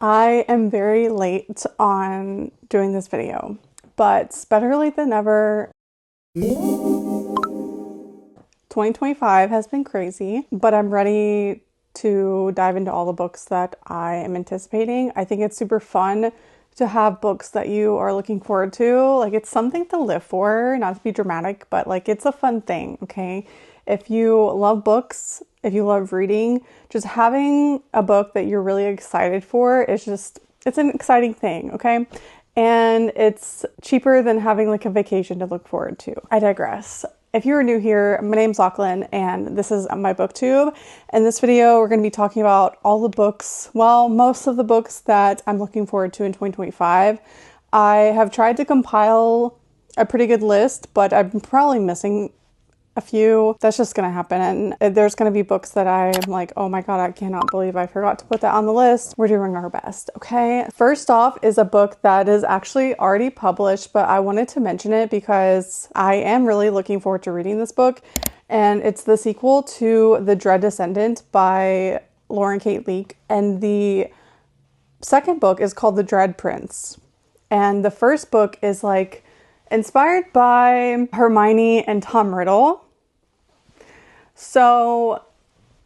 I am very late on doing this video, but better late than never. 2025 has been crazy, but I'm ready to dive into all the books that I am anticipating. I think it's super fun to have books that you are looking forward to. Like, it's something to live for, not to be dramatic, but like, it's a fun thing, okay? If you love books, if you love reading, just having a book that you're really excited for is just, it's an exciting thing, okay? And it's cheaper than having like a vacation to look forward to. I digress. If you are new here, my name's Lachlan and this is my booktube. In this video, we're going to be talking about all the books, well, most of the books that I'm looking forward to in 2025. I have tried to compile a pretty good list, but I'm probably missing a few. That's just gonna happen, and there's gonna be books that I'm like, oh my god, I cannot believe I forgot to put that on the list. We're doing our best, okay? First off is a book that is actually already published, but I wanted to mention it because I am really looking forward to reading this book, and it's the sequel to The Dread Descendant by Lauren Kate Leak, and the second book is called The Dread Prince. And the first book is like inspired by Hermione and Tom Riddle. So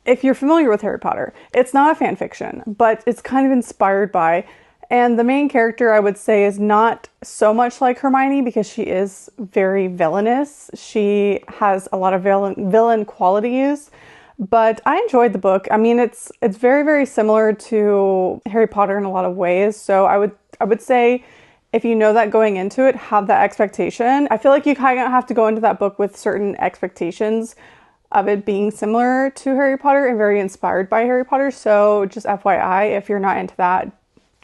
if you're familiar with Harry Potter, it's not a fan fiction, but it's kind of inspired by, and the main character I would say is not so much like Hermione because she is very villainous. She has a lot of villain qualities, but I enjoyed the book. I mean, it's very, very similar to Harry Potter in a lot of ways. So I would say if you know that going into it, have that expectation. I feel like you kind of have to go into that book with certain expectations of it being similar to Harry Potter and very inspired by Harry Potter. So just FYI, if you're not into that,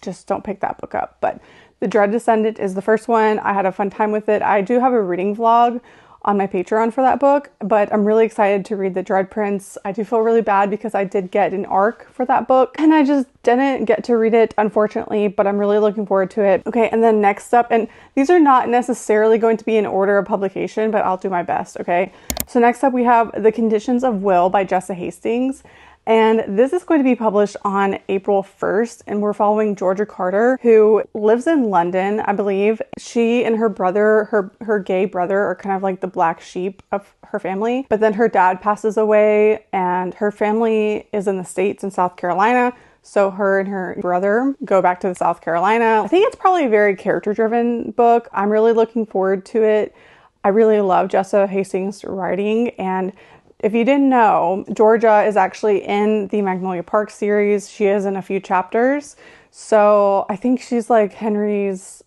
just don't pick that book up. But The Dread Descendant is the first one. I had a fun time with it. I do have a reading vlog on my Patreon for that book, but I'm really excited to read The Dread Prince. I do feel really bad because I did get an ARC for that book and I just didn't get to read it, unfortunately, but I'm really looking forward to it. Okay, and then next up, and these are not necessarily going to be in order of publication, but I'll do my best, okay? So next up we have The Conditions of Will by Jessa Hastings. And this is going to be published on April 1st, and we're following Georgia Carter, who lives in London, I believe. She and her brother, her gay brother, are kind of like the black sheep of her family. But then her dad passes away, and her family is in the States in South Carolina. So her and her brother go back to South Carolina. I think it's probably a very character-driven book. I'm really looking forward to it. I really love Jessa Hastings' writing, and if you didn't know, Georgia is actually in the Magnolia Park series. She is in a few chapters. So I think she's like Henry's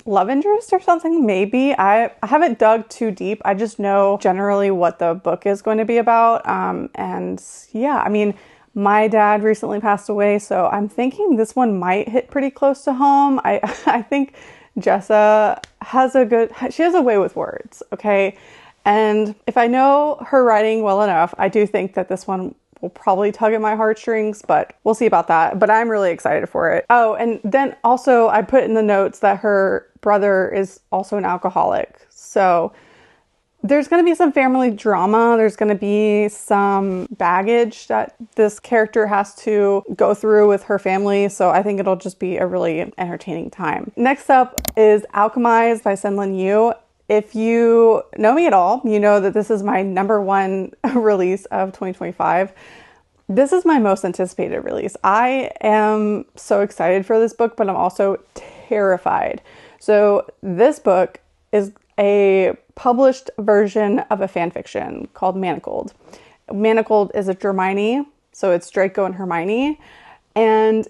love interest or something, maybe. I haven't dug too deep. I just know generally what the book is going to be about. And yeah, I mean, my dad recently passed away, so I'm thinking this one might hit pretty close to home. I think Jessa she has a way with words, okay? And if I know her writing well enough, I do think that this one will probably tug at my heartstrings, but we'll see about that. But I'm really excited for it. Oh, and then also I put in the notes that her brother is also an alcoholic. So there's going to be some family drama. There's going to be some baggage that this character has to go through with her family. So I think it'll just be a really entertaining time. Next up is Alchemized by Senlin Yu. If you know me at all, you know that this is my #1 release of 2025. This is my most anticipated release. I am so excited for this book, but I'm also terrified. So this book is a published version of a fan fiction called Manacled. Manacled is a Hermione, so it's Draco and Hermione. And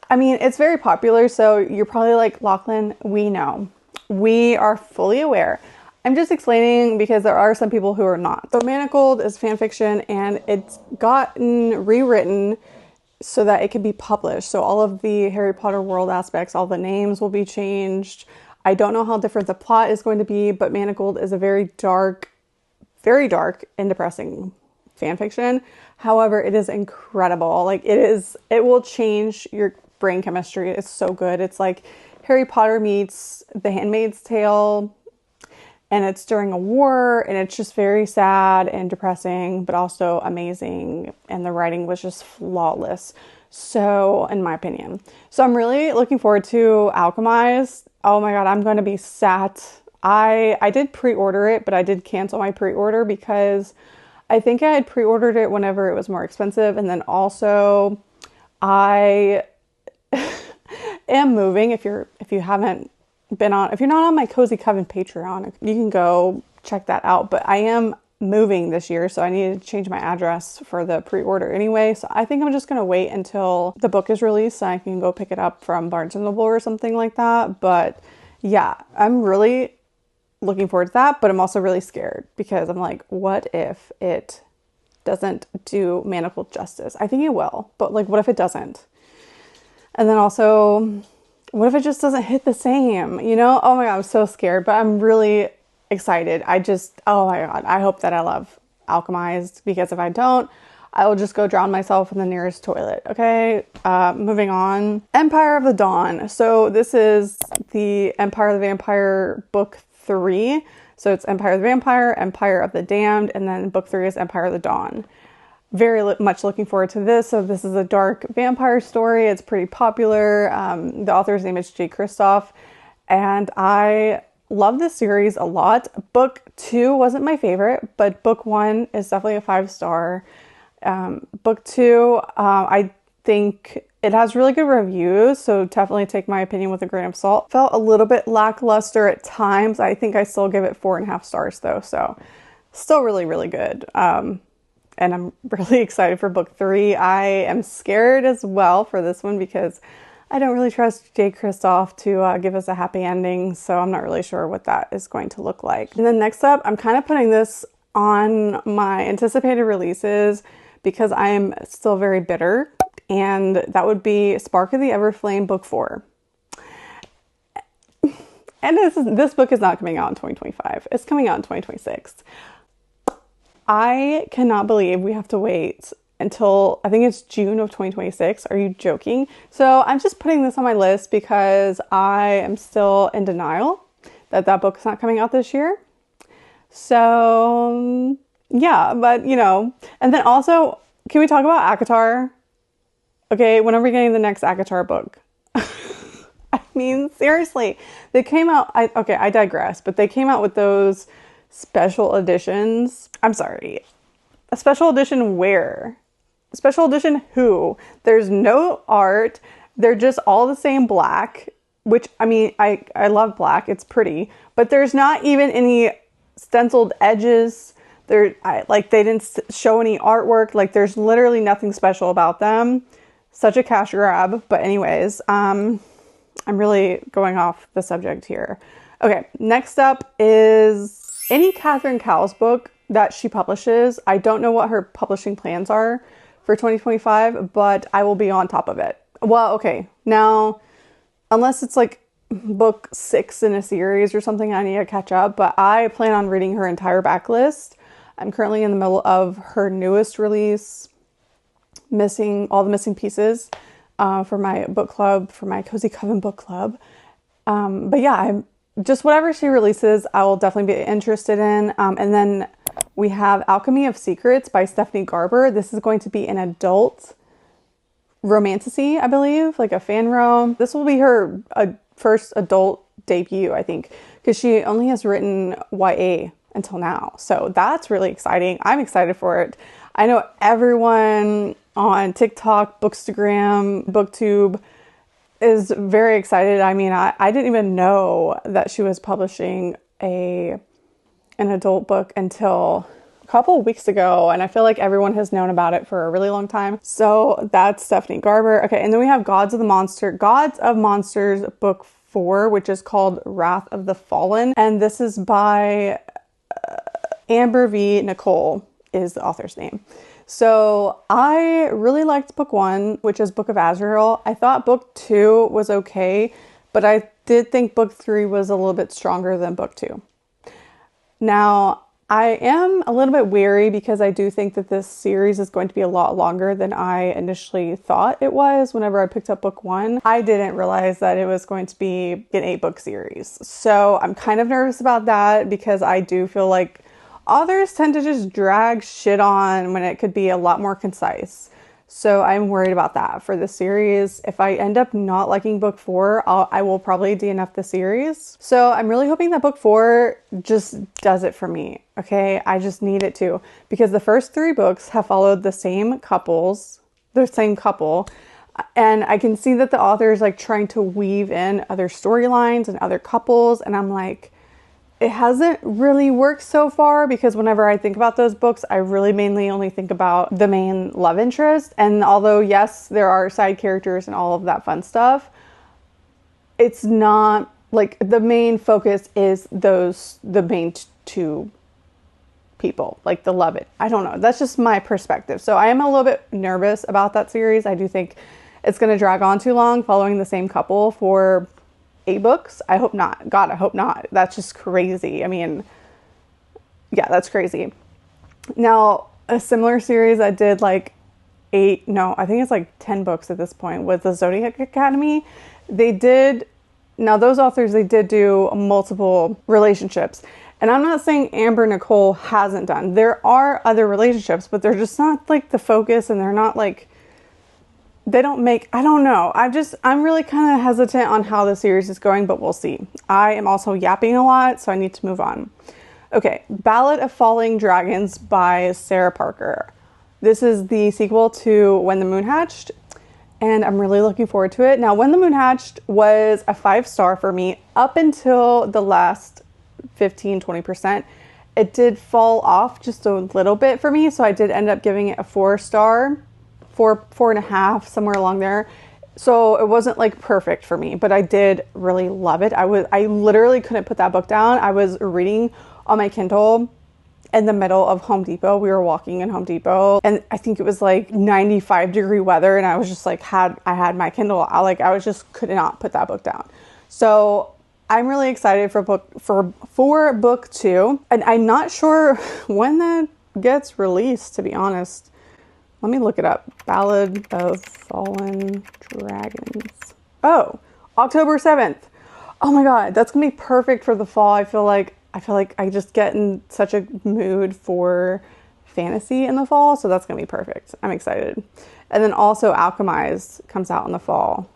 I mean, it's very popular, so you're probably like, Lachlan, we know. We are fully aware. I'm just explaining because there are some people who are not. So Manacled is fan fiction and it's gotten rewritten so that it can be published. So all of the Harry Potter world aspects, all the names will be changed. I don't know how different the plot is going to be, but Manacled is a very dark and depressing fan fiction. However, it is incredible. Like it will change your brain chemistry. It's so good. It's like Harry Potter meets The Handmaid's Tale, and it's during a war, and it's just very sad and depressing, but also amazing, and the writing was just flawless. So, in my opinion. So I'm really looking forward to Alchemized. Oh my God, I'm going to be sat. I did pre-order it, but I did cancel my pre-order because I think I had pre-ordered it whenever it was more expensive. And then also I am moving. If you haven't been on, if you're not on my Cozy Coven Patreon, you can go check that out. But I am moving this year, so I need to change my address for the pre-order anyway. So I think I'm just gonna wait until the book is released so I can go pick it up from Barnes & Noble or something like that. But yeah, I'm really looking forward to that, but I'm also really scared because I'm like, what if it doesn't do Manacled justice? I think it will, but like, what if it doesn't? And then also, what if it just doesn't hit the same, you know? Oh my God, I'm so scared, but I'm really excited. Oh my God, I hope that I love Alchemized, because if I don't, I will just go drown myself in the nearest toilet. Okay, moving on. Empire of the Dawn. So this is the Empire of the Vampire book 3. So it's Empire of the Vampire, Empire of the Damned, and then book 3 is Empire of the Dawn. Very much looking forward to this. So this is a dark vampire story. It's pretty popular. The author's name is Jay Kristoff, and I love this series a lot. Book 2 wasn't my favorite, but book 1 is definitely a 5-star. Book 2, I think it has really good reviews, so definitely take my opinion with a grain of salt. Felt a little bit lackluster at times. I think I still give it 4.5 stars though, so still really, really good. And I'm really excited for book 3. I am scared as well for this one because I don't really trust Jay Kristoff to give us a happy ending, so I'm not really sure what that is going to look like. And then next up, I'm kind of putting this on my anticipated releases because I am still very bitter, and that would be Spark of the Everflame book 4. And this book is not coming out in 2025. It's coming out in 2026. I cannot believe we have to wait until, I think it's June of 2026. Are you joking? So I'm just putting this on my list because I am still in denial that book is not coming out this year. So yeah, but you know, and then also, can we talk about ACOTAR? Okay, when are we getting the next ACOTAR book? I mean, seriously, they came out, I digress, but they came out with those special editions. I'm sorry, a special edition where? Special edition who? There's no art. They're just all the same black, which, I mean, I love black. It's pretty, but there's not even any stenciled edges. They didn't show any artwork. Like, there's literally nothing special about them. Such a cash grab. But anyways, I'm really going off the subject here. Okay, next up is any Catherine Cowles book that she publishes. I don't know what her publishing plans are for 2025, but I will be on top of it. Well, okay, now, unless it's like book 6 in a series or something, I need to catch up, but I plan on reading her entire backlist. I'm currently in the middle of her newest release, All the Missing Pieces, for my book club, for my Cozy Coven book club. But yeah, I'm just whatever she releases, I will definitely be interested in. And then we have Alchemy of Secrets by Stephanie Garber. This is going to be an adult romantasy, I believe, like a fan rom. This will be her first adult debut, I think, because she only has written YA until now. So that's really exciting. I'm excited for it. I know everyone on TikTok, Bookstagram, BookTube is very excited. I mean, I didn't even know that she was publishing an adult book until a couple of weeks ago, and I feel like everyone has known about it for a really long time. So that's Stephanie Garber. Okay, and then we have Gods of Monsters book 4, which is called Wrath of the Fallen, and this is by Amber V. Nicole is the author's name. So I really liked book 1, which is Book of Azrael. I thought book 2 was okay, but I did think book 3 was a little bit stronger than book 2. Now, I am a little bit wary because I do think that this series is going to be a lot longer than I initially thought it was whenever I picked up book 1. I didn't realize that it was going to be an 8-book series. So I'm kind of nervous about that because I do feel like authors tend to just drag shit on when it could be a lot more concise. So I'm worried about that for the series. If I end up not liking book 4, I will probably DNF the series. So I'm really hoping that book 4 just does it for me. Okay, I just need it to, because the first 3 books have followed the same couple, and I can see that the author is like trying to weave in other storylines and other couples, and I'm like, it hasn't really worked so far, because whenever I think about those books, I really mainly only think about the main love interest. And although, yes, there are side characters and all of that fun stuff, it's not like the main focus is the main 2 people, like the love it. I don't know. That's just my perspective. So I am a little bit nervous about that series. I do think it's going to drag on too long following the same couple for 8 books. I hope not. God, I hope not. That's just crazy. I mean, yeah, that's crazy. Now, a similar series I did like 8, no, I think it's like 10 books at this point, with the Zodiac Academy. Now those authors, they did do multiple relationships. And I'm not saying Amber Nicole hasn't done. There are other relationships, but they're just not like the focus, and they're not like, they don't make, I don't know. I'm really kind of hesitant on how the series is going, but we'll see. I am also yapping a lot, so I need to move on. Okay, Ballad of Falling Dragons by Sarah Parker. This is the sequel to When the Moon Hatched, and I'm really looking forward to it. Now, When the Moon Hatched was a 5-star for me up until the last 15-20%. It did fall off just a little bit for me, so I did end up giving it a 4-star. 4.5, somewhere along there. So it wasn't like perfect for me, but I did really love it. I literally couldn't put that book down. I was reading on my Kindle in the middle of Home Depot. We were walking in Home Depot, and I think it was like 95-degree weather, and I was just like, I had my Kindle out, like I was just could not put that book down. So I'm really excited for book 2, and I'm not sure when that gets released, to be honest. Let me look it up. Ballad of Fallen Dragons. Oh, October 7th. Oh my God, that's gonna be perfect for the fall. I feel like I just get in such a mood for fantasy in the fall, so that's gonna be perfect. I'm excited. And then also Alchemized comes out in the fall.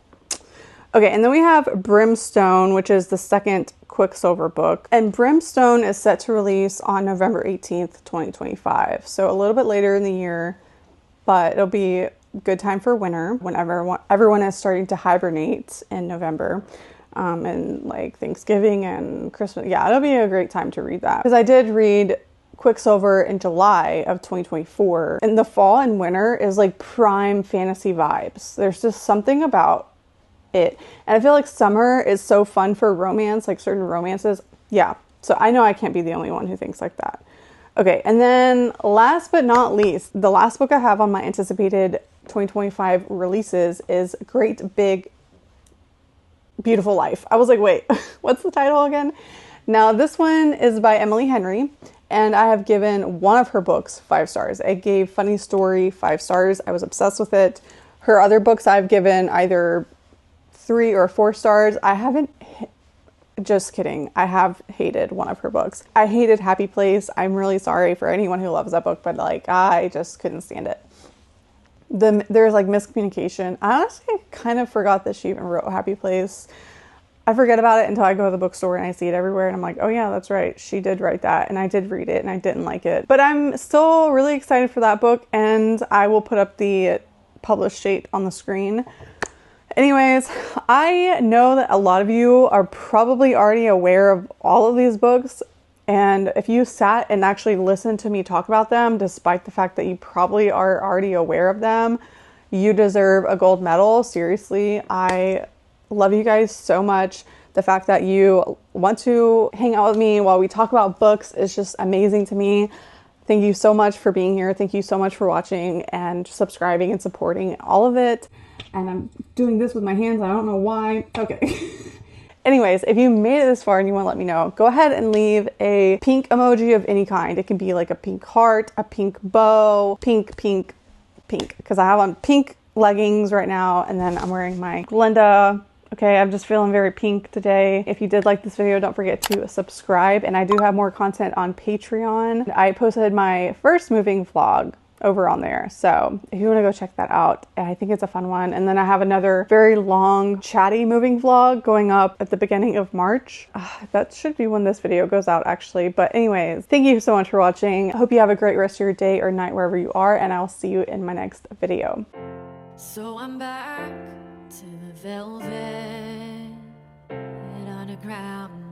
Okay, and then we have Brimstone, which is the second Quicksilver book. And Brimstone is set to release on November 18th, 2025. So a little bit later in the year, but it'll be a good time for winter when everyone is starting to hibernate in November, and like Thanksgiving and Christmas. Yeah, it'll be a great time to read that. Because I did read Quicksilver in July of 2024, and the fall and winter is like prime fantasy vibes. There's just something about it. And I feel like summer is so fun for romance, like certain romances. Yeah, so I know I can't be the only one who thinks like that. Okay, and then last but not least, the last book I have on my anticipated 2025 releases is Great Big Beautiful Life. I was like, wait, what's the title again? Now, this one is by Emily Henry, and I have given one of her books 5 stars. I gave Funny Story 5 stars. I was obsessed with it. Her other books I've given either 3 or 4 stars. Just kidding. I have hated one of her books. I hated Happy Place. I'm really sorry for anyone who loves that book, but like, I just couldn't stand it. There's like miscommunication. I honestly kind of forgot that she even wrote Happy Place. I forget about it until I go to the bookstore and I see it everywhere, and I'm like, oh yeah, that's right. She did write that, and I did read it, and I didn't like it. But I'm still really excited for that book, and I will put up the published date on the screen. Anyways, I know that a lot of you are probably already aware of all of these books, and if you sat and actually listened to me talk about them, despite the fact that you probably are already aware of them, you deserve a gold medal. Seriously, I love you guys so much. The fact that you want to hang out with me while we talk about books is just amazing to me. Thank you so much for being here. Thank you so much for watching and subscribing and supporting all of it. And I'm doing this with my hands. I don't know why. Okay. Anyways, if you made it this far and you want to let me know, go ahead and leave a pink emoji of any kind. It can be like a pink heart, a pink bow, pink, because I have on pink leggings right now, and then I'm wearing my Glenda. Okay, I'm just feeling very pink today. If you did like this video, don't forget to subscribe, and I do have more content on Patreon. I posted my first moving vlog over on there. So if you want to go check that out, I think it's a fun one. And then I have another very long chatty moving vlog going up at the beginning of March. That should be when this video goes out actually. But anyways, thank you so much for watching. I hope you have a great rest of your day or night wherever you are, and I'll see you in my next video. So I'm back to the velvet underground.